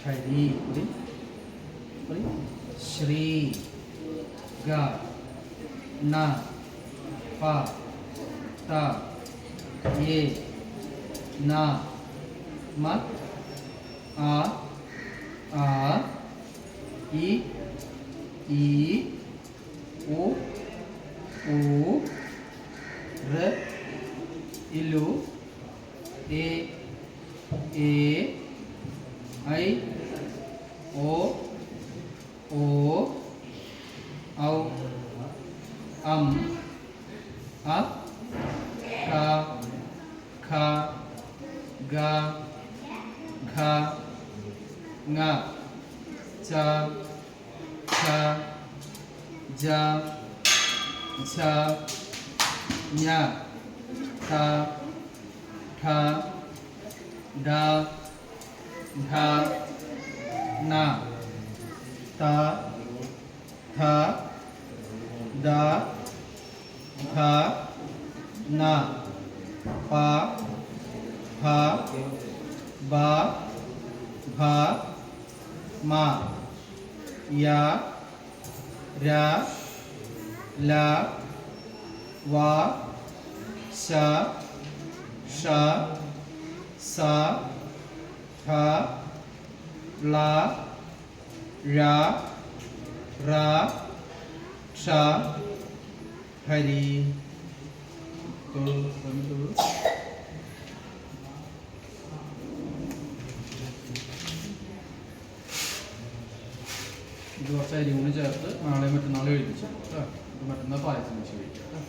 Hari Shri Ga Na Pa Ta Ye Na Ma A I O R Ilu E I O Au A Kha Ga Gha Nga Cha Ja Cha Nya Ta Tha Da Dha Na Ta Tha Da Dha Na Pa Pha Ba Bha Ma Ya Ra La Wa Sha Sha Sa Tha La Ra Ra Sha Hari ഇത് കുറച്ച് അരി കൂടി ചേർത്ത് നാളെ മറ്റന്നാൾ എഴുതിച്ചു കേട്ടോ. മറ്റന്നാൾ പായസം വെച്ച് കഴിക്കാം കേട്ടോ.